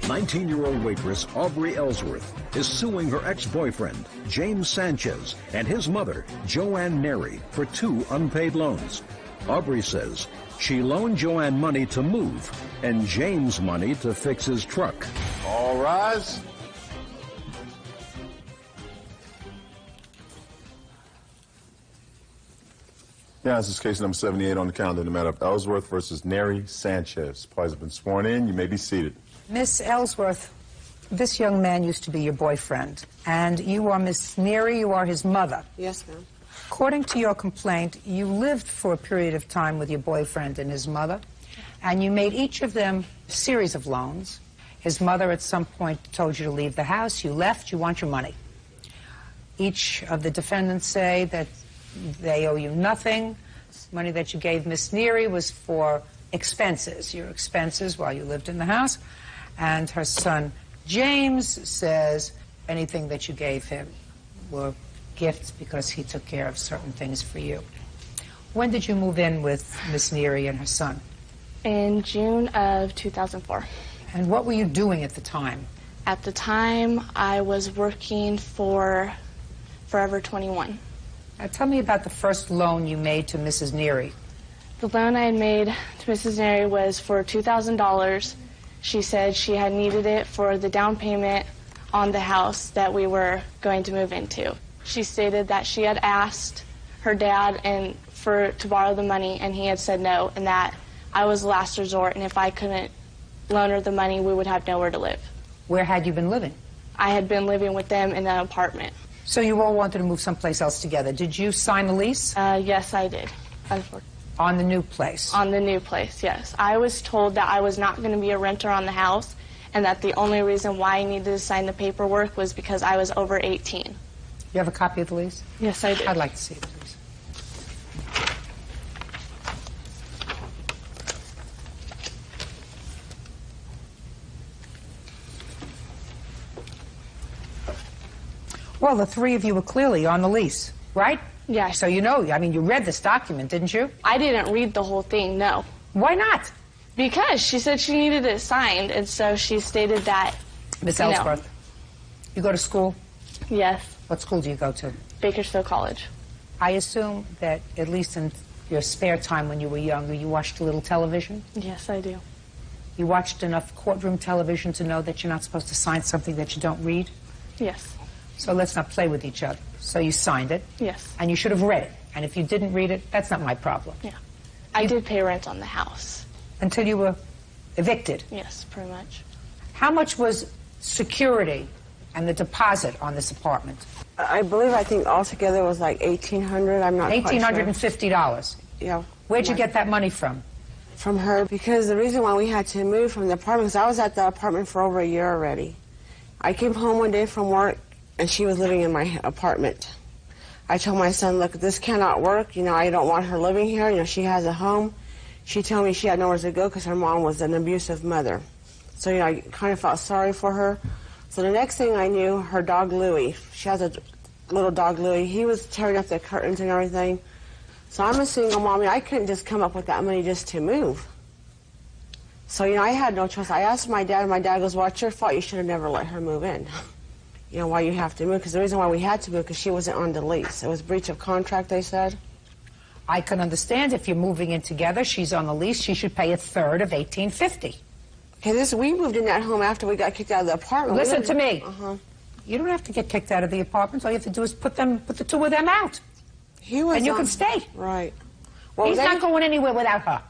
19-year-old waitress Aubrey Ellsworth is suing her ex-boyfriend, James Sanchez, and his mother, Joanne Neri, for 2 unpaid loans. Aubrey says she loaned Joanne money to move and James money to fix his truck. All rise. Yeah, this is case number 78 on the calendar, the matter of Ellsworth versus Neri Sanchez. Parties have been sworn in. You may be seated. Miss Ellsworth, this young man used to be your boyfriend, and you are Miss Neri, you are his mother. Yes, ma'am. According to your complaint, you lived for a period of time with your boyfriend and his mother, and you made each of them a series of loans. His mother at some point told you to leave the house. You left. You want your money. Each of the defendants say that they owe you nothing. Money that you gave Miss Neri was for expenses, your expenses while you lived in the house. And her son, James, says anything that you gave him were gifts because he took care of certain things for you. When did you move in with Miss Neri and her son? In June of 2004. And what were you doing at the time? At the time, I was working for Forever 21. Now tell me about the first loan you made to Mrs. Neri. The loan I had made to Mrs. Neri was for $2,000. She said she had needed it for the down payment on the house that we were going to move into. She stated that she had asked her dad to borrow the money, and he had said no, and that I was the last resort, and if I couldn't loan her the money, we would have nowhere to live. Where had you been living? I had been living with them in an apartment. So you all wanted to move someplace else together. Did you sign a lease? Yes, I did. On the new place? On the new place, yes. I was told that I was not going to be a renter on the house, and that the only reason why I needed to sign the paperwork was because I was over 18. You have a copy of the lease? Yes, I do. I'd like to see it, please. Well, the 3 of you were clearly on the lease, right? Yeah. So you know, I mean, you read this document, didn't you? I didn't read the whole thing, no. Why not? Because she said she needed it signed, and so she stated that... Miss Ellsworth, you go to school? Yes. What school do you go to? Bakersfield College. I assume that at least in your spare time when you were younger, you watched a little television? Yes, I do. You watched enough courtroom television to know that you're not supposed to sign something that you don't read? Yes. So let's not play with each other. So you signed it. Yes. And you should have read it. And if you didn't read it, that's not my problem. Yeah. I did pay rent on the house. Until you were evicted? Yes, pretty much. How much was security and the deposit on this apartment? I think altogether was like $1,800. I'm not quite sure. $1,850? Yeah. Where'd you get that money from? From her, because the reason why we had to move from the apartment, because I was at the apartment for over a year already. I came home one day from work, and she was living in my apartment. I told my son, look, this cannot work. You know, I don't want her living here. You know, she has a home. She told me she had nowhere to go because her mom was an abusive mother. So, you know, I kind of felt sorry for her. So the next thing I knew, her dog Louie, she has a little dog Louie, he was tearing up the curtains and everything. So I'm a single mommy. I couldn't just come up with that money just to move. So, you know, I had no choice. I asked my dad, and my dad goes, well, it's your fault. You should have never let her move in. You know, why you have to move, because the reason why we had to move, because she wasn't on the lease. It was breach of contract, they said. I can understand if you're moving in together, she's on the lease, she should pay 1/3 of $1,850. Okay, we moved in that home after we got kicked out of the apartment. Listen to me. You don't have to get kicked out of the apartment. All you have to do is put the 2 of them out. And you can stay. Right. Well, he's not going anywhere without her.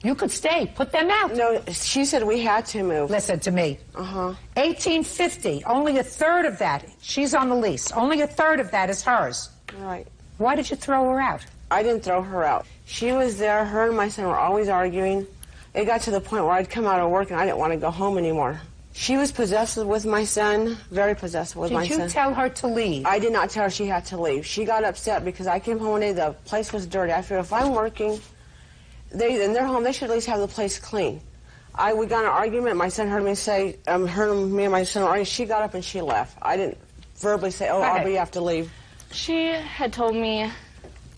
You could stay. Put them out. No, she said we had to move. Listen to me. $1,850. Only 1/3 of that. She's on the lease. Only 1/3 of that is hers. Right. Why did you throw her out? I didn't throw her out. She was there. Her and my son were always arguing. It got to the point where I'd come out of work and I didn't want to go home anymore. She was possessive with my son, very possessive with my son. Did you tell her to leave? I did not tell her she had to leave. She got upset because I came home one day, the place was dirty. I figured if I'm working, in their home, they should at least have the place clean. We got in an argument. My son heard me say, me and my son were arguing. She got up and she left. I didn't verbally say, oh, Aubrey, you have to leave. She had told me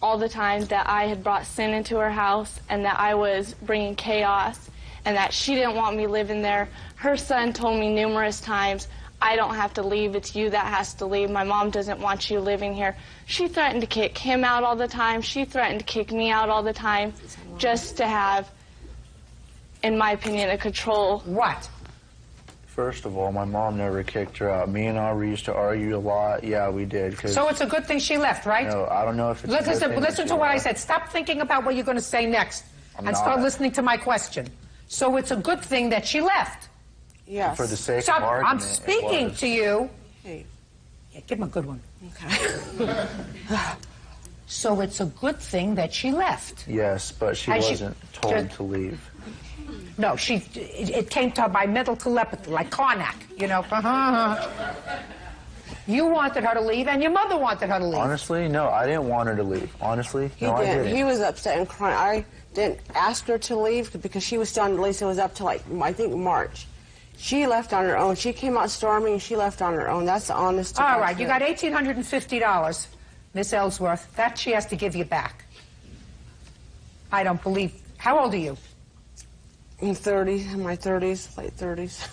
all the time that I had brought sin into her house and that I was bringing chaos and that she didn't want me living there. Her son told me numerous times, I don't have to leave, it's you that has to leave. My mom doesn't want you living here. She threatened to kick him out all the time. She threatened to kick me out all the time just to have, in my opinion, a control. What? First of all, my mom never kicked her out. Me and Aubrey used to argue a lot. Yeah, we did. So it's a good thing she left, right? No, I don't know if it's Listen to what I said. Stop thinking about what you're going to say next and start listening to my question. So it's a good thing that she left. Yes. For the sake So of argument, I'm speaking to you. Hey. Yeah, give him a good one. Okay. So it's a good thing that she left. Yes, but she And wasn't told to leave. No, it came to her by mental telepathy, like Karnak, you know. You wanted her to leave, and your mother wanted her to leave. Honestly, no, I didn't want her to leave. Honestly, no, I didn't. He was upset and crying. I didn't ask her to leave because she was still on the lease. It was up to, like, I think March. She left on her own. She came out storming, and she left on her own. That's the honest to All God right, you truth. got $1,850, Miss Ellsworth. That she has to give you back. I don't believe. How old are you? In my 30s, late 30s.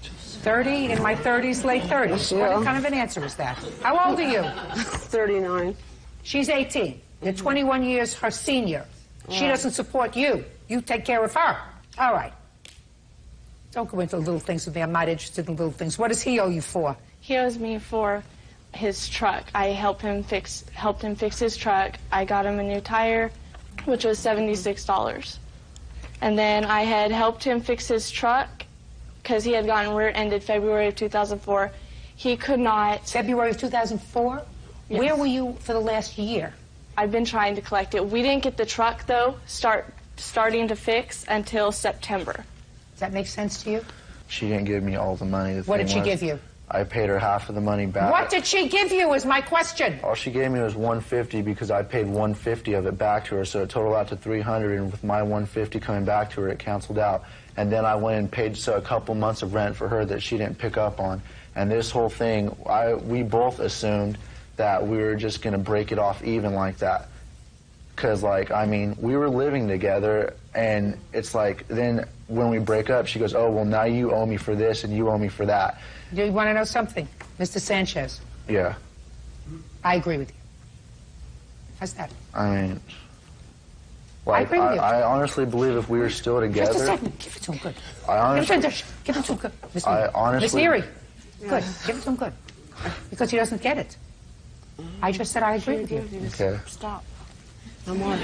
30, in my 30s, late 30s. Yeah. What kind of an answer is that? How old are you? 39. She's 18. You're 21 years her senior. She doesn't support you. You take care of her. All right. Don't go into little things with me. I'm not interested in little things. What does he owe you for? He owes me for his truck. I helped him fix his truck. I got him a new tire, which was $76. And then I had helped him fix his truck because he had gotten rear-ended February of 2004. He could not. February of 2004? Yes. Where were you for the last year? I've been trying to collect it. We didn't get the truck, though, starting to fix until September. Does that make sense to you? She didn't give me all the money. What did she give you? I paid her half of the money back. What did she give you is my question. All she gave me was $150 because I paid $150 of it back to her, so it totaled out to $300. And with my $150 coming back to her, it canceled out. And then I went and paid a couple months of rent for her that she didn't pick up on. And this whole thing, we both assumed that we were just going to break it off even like that. Because, like, I mean, we were living together, and it's like, then when we break up, she goes, oh, well, now you owe me for this and you owe me for that. Do you want to know something, Mr. Sanchez? Yeah. I agree with you. How's that? I mean, like, agree with you. I honestly believe if we were still together... Just a second. Give it to him good. I honestly... Give it to him good. Miss I Neary. honestly- Miss Neary. Good. Give it to him good. Because he doesn't get it. I just said I agree with you. Okay. Stop. No more.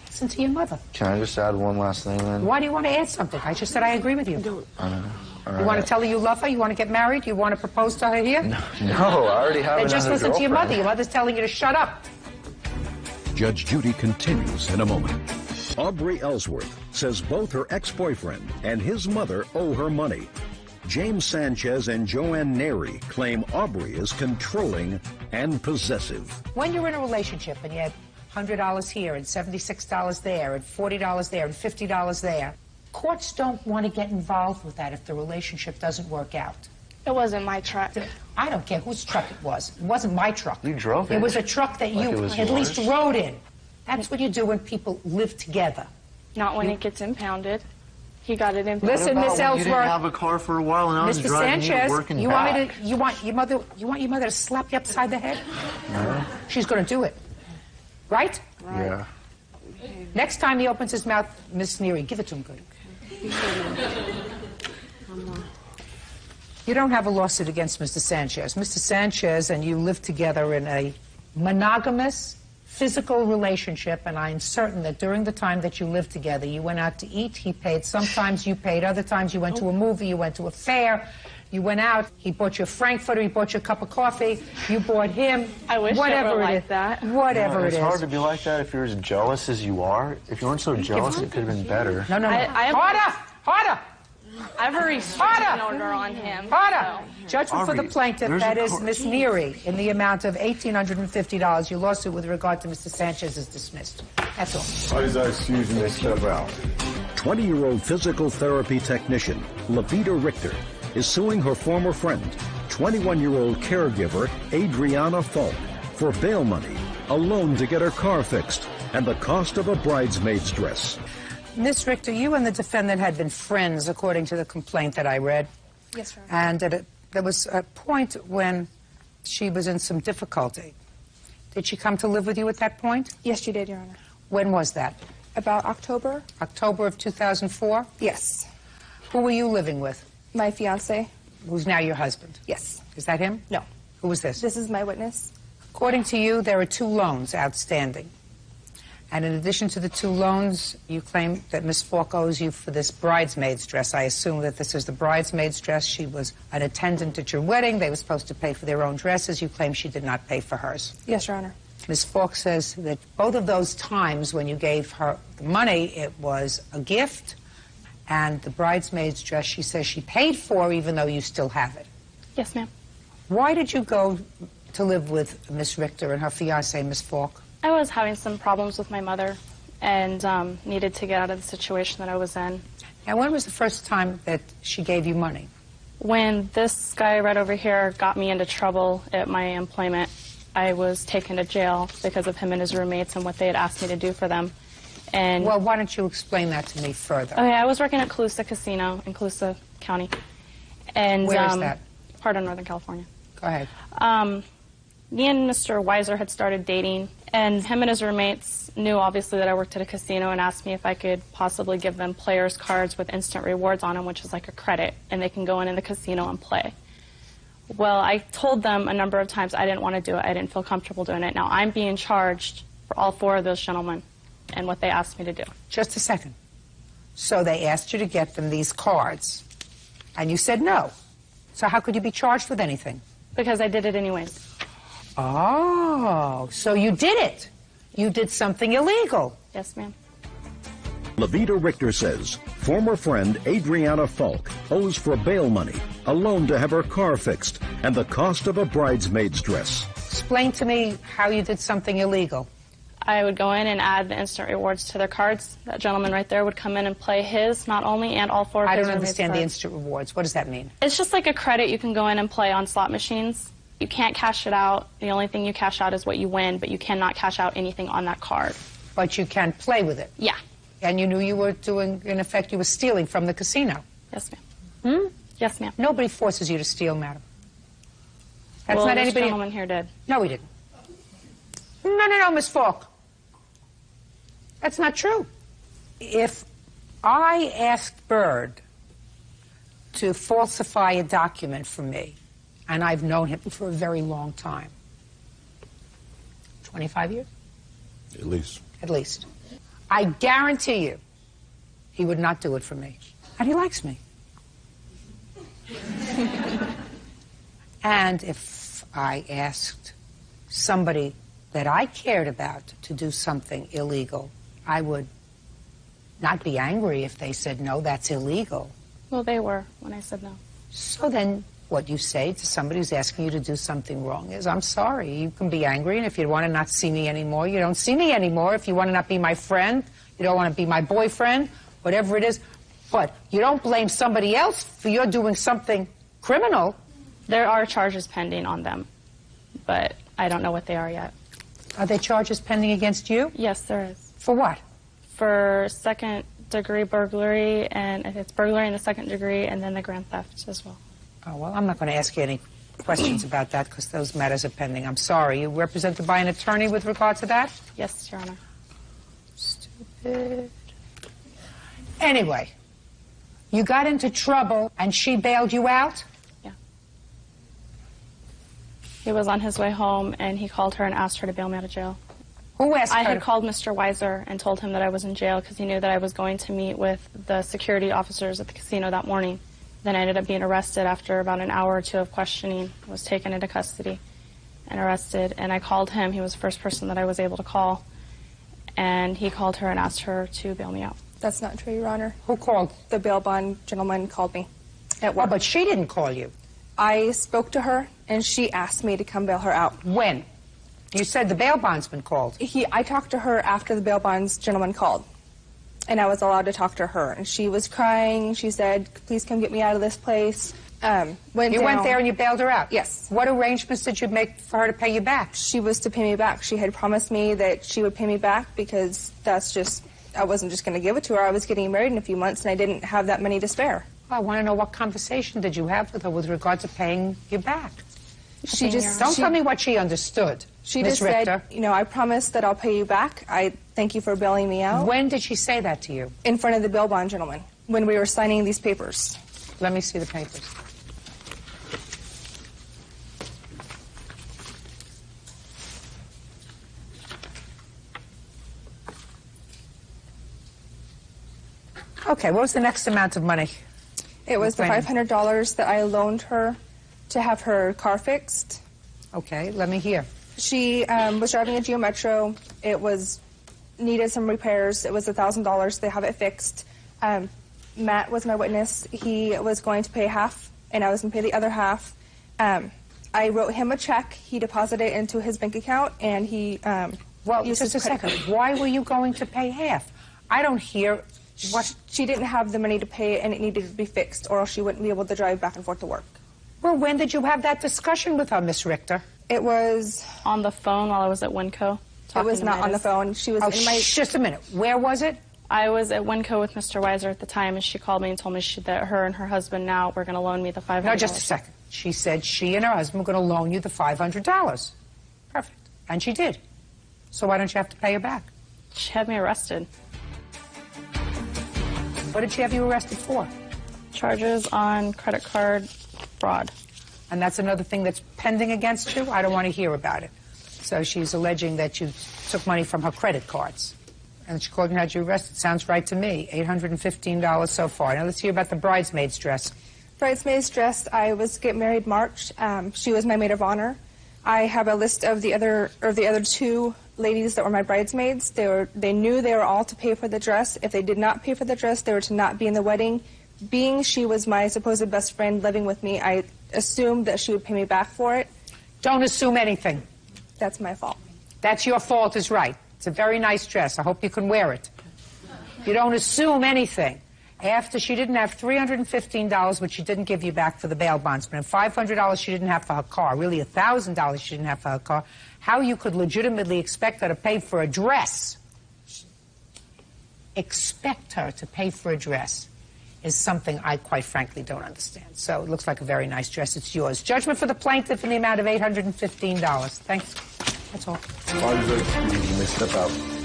Listen to your mother. Can I just add one last thing, then? Why do you want to add something? I just said I agree with you. You want to tell her you love her? You want to get married? You want to propose to her here? No, I already have Then another just listen to your mother. girlfriend. Your mother's telling you to shut up. Judge Judy continues in a moment. Aubrey Ellsworth says both her ex-boyfriend and his mother owe her money. James Sanchez and Joanne Neri claim Aubrey is controlling and possessive. When you're in a relationship and you have $100 here and $76 there and $40 there and $50 there, courts don't want to get involved with that if the relationship doesn't work out. It wasn't my truck. I don't care whose truck it was. It wasn't my truck. You drove it. It was a truck that you it was at least yours? rode in. That's what you do when people live together. Not when it gets impounded. He got it impounded. Listen, What about Miss when Ellsworth. You didn't have a car for a while, and I was Mr. driving you to Sanchez, work and you back. want your mother to slap you upside the head? No. She's going to do it. Right? Yeah. Next time he opens his mouth, Miss Neary, give it to him good. You don't have a lawsuit against Mr. Sanchez. Mr. Sanchez and you live together in a monogamous, physical relationship, and I'm certain that during the time that you lived together, you went out to eat, he paid, sometimes you paid, other times you went to a movie, you went to a fair, you went out, he bought you a Frankfurter, he bought you a cup of coffee, you bought him, I wish whatever it were it like is. that. Whatever it It's is. hard to be like that if you're as jealous as you are. If you weren't so jealous, it could have been better. No. I Harder! I have a restraining Harder! order on him. Harder! so- Judgment for the Aubrey, plaintiff, there's that a is court- Miss Neary, in the amount of $1,850. Your lawsuit with regard to Mr. Sanchez is dismissed. That's all. All these excuse me, step out. 20-year-old physical therapy technician Levita Richter is suing her former friend, 21-year-old caregiver Adriana Falk, for bail money, a loan to get her car fixed, and the cost of a bridesmaid's dress. Ms. Richter, you and the defendant had been friends, according to the complaint that I read. Yes, Your Honor. And there was a point when she was in some difficulty. Did she come to live with you at that point? Yes, she did, Your Honor. When was that? About October? October of 2004? Yes. Who were you living with? My fiance? Who's now your husband? Yes. Is that him? No. Who was this? This is my witness. According to you, there are 2 loans outstanding. And in addition to the 2 loans, you claim that Ms. Falk owes you for this bridesmaid's dress. I assume that this is the bridesmaid's dress. She was an attendant at your wedding. They were supposed to pay for their own dresses. You claim she did not pay for hers. Yes, Your Honor. Ms. Falk says that both of those times when you gave her the money, it was a gift. And the bridesmaid's dress, she says she paid for, even though you still have it. Yes, ma'am. Why did you go to live with Ms. Richter and her fiancé, Ms. Falk? I was having some problems with my mother and needed to get out of the situation that I was in. Now, when was the first time that she gave you money? When this guy right over here got me into trouble at my employment, I was taken to jail because of him and his roommates and what they had asked me to do for them. And Well, why don't you explain that to me further? okay, I was working at Colusa Casino in Colusa County. And Where is that? Part of Northern California. Go ahead. Me and Mr. Weiser had started dating, and him and his roommates knew obviously that I worked at a casino and asked me if I could possibly give them players cards with instant rewards on them, which is like a credit, and they can go in the casino and play. Well, I told them a number of times I didn't want to do it. I didn't feel comfortable doing it. Now I'm being charged for all 4 of those gentlemen and what they asked me to do. Just a second. So they asked you to get them these cards, and you said no. So how could you be charged with anything? Because I did it anyways. Oh, so you did it. You did something illegal. Yes, ma'am. Levita Richter says former friend Adriana Falk owes for bail money, a loan to have her car fixed, and the cost of a bridesmaid's dress. Explain to me how you did something illegal. I would go in and add the instant rewards to their cards. That gentleman right there would come in and play his, not only, and all 4 of I his don't roommates' understand the cards. instant rewards. What does that mean? It's just like a credit you can go in and play on slot machines. You can't cash it out. The only thing you cash out is what you win, but you cannot cash out anything on that card. But you can play with it. Yeah. And you knew you were doing, in effect, you were stealing from the casino. Yes, ma'am. Yes, ma'am. Nobody forces you to steal, madam. That's Well, not this anybody. gentleman here did. No, he didn't. No, Miss Falk. That's not true. If I asked Bird to falsify a document for me, and I've known him for a very long time, 25 years? At least. At least. I guarantee you he would not do it for me. And he likes me. And if I asked somebody that I cared about to do something illegal, I would not be angry if they said, no, that's illegal. Well, they were when I said no. So then what you say to somebody who's asking you to do something wrong is, I'm sorry, you can be angry, and if you want to not see me anymore, you don't see me anymore. If you want to not be my friend, you don't want to be my boyfriend, whatever it is. But you don't blame somebody else for you're doing something criminal. There are charges pending on them, but I don't know what they are yet. Are there charges pending against you? Yes, there is. For what? For second-degree burglary, and it's burglary in the second degree, and then the grand theft as well. Oh, well, I'm not going to ask you any questions about that because those matters are pending. I'm sorry. You represented by an attorney with regard to that? Yes, Your Honor. Stupid. Anyway, you got into trouble and she bailed you out? Yeah. He was on his way home, and he called her and asked her to bail me out of jail. Who asked I her? had called Mr. Weiser and told him that I was in jail because he knew that I was going to meet with the security officers at the casino that morning. Then I ended up being arrested after about an hour or 2 of questioning. I was taken into custody and arrested, and I called him. He was the first person that I was able to call, and he called her and asked her to bail me out. That's not true, Your Honor. Who called? The bail bond gentleman called me at Well, work. but she didn't call you. I spoke to her, and she asked me to come bail her out. When? You said the bail bondsman called. I talked to her after the bail bonds gentleman called, and I was allowed to talk to her. And she was crying. She said, please come get me out of this place. You went there and you bailed her out? Yes. What arrangements did you make for her to pay you back? She was to pay me back. She had promised me that she would pay me back because that's just I wasn't just going to give it to her. I was getting married in a few months, and I didn't have that money to spare. I want to know what conversation did you have with her with regard to paying you back? Don't tell me what she understood. She Ms. just Richter. said, I promise that I'll pay you back. I thank you for bailing me out. When did she say that to you? In front of the bail bond gentleman, when we were signing these papers. Let me see the papers. Okay, what was the next amount of money? It was the $500 that I loaned her to have her car fixed. Okay, let me hear. She was driving a Geo Metro. It needed some repairs. It was $1,000 to have it fixed. Matt was my witness. He was going to pay half, and I was going to pay the other half. I wrote him a check. He deposited it into his bank account, and he well, just a second. Why were you going to pay half? I don't hear what. She didn't have the money to pay it, and it needed to be fixed, or else she wouldn't be able to drive back and forth to work. Well, when did you have that discussion with her, Miss Richter? It was on the phone while I was at Winco. It was not on the phone. She was in my... Just a minute. Where was it? I was at Winco with Mr. Weiser at the time, and she called me and told me that her and her husband now were going to loan me the $500. No, just a second. She said she and her husband were going to loan you the $500. Perfect. And she did. So why don't you have to pay her back? She had me arrested. What did she have you arrested for? Charges on credit card fraud. And that's another thing that's pending against you? I don't want to hear about it. So she's alleging that you took money from her credit cards. And she called and had you arrested. Sounds right to me. $815 so far. Now let's hear about the bridesmaid's dress. Bridesmaid's dress, I was getting married March. She was my maid of honor. I have a list of the other two ladies that were my bridesmaids. They knew they were all to pay for the dress. If they did not pay for the dress, they were to not be in the wedding. Being she was my supposed best friend living with me, I assumed that she would pay me back for it. Don't assume anything. That's my fault. That's your fault is right. It's a very nice dress. I hope you can wear it. You don't assume anything. After she didn't have $315, which she didn't give you back for the bail bondsman, and $500 she didn't have for her car, really $1,000 she didn't have for her car, how you could legitimately expect her to pay for a dress, expect her to pay for a dress, is something I quite frankly don't understand. So it looks like a very nice dress. It's yours. Judgment for the plaintiff in the amount of $815. Thanks. That's all. You may step out.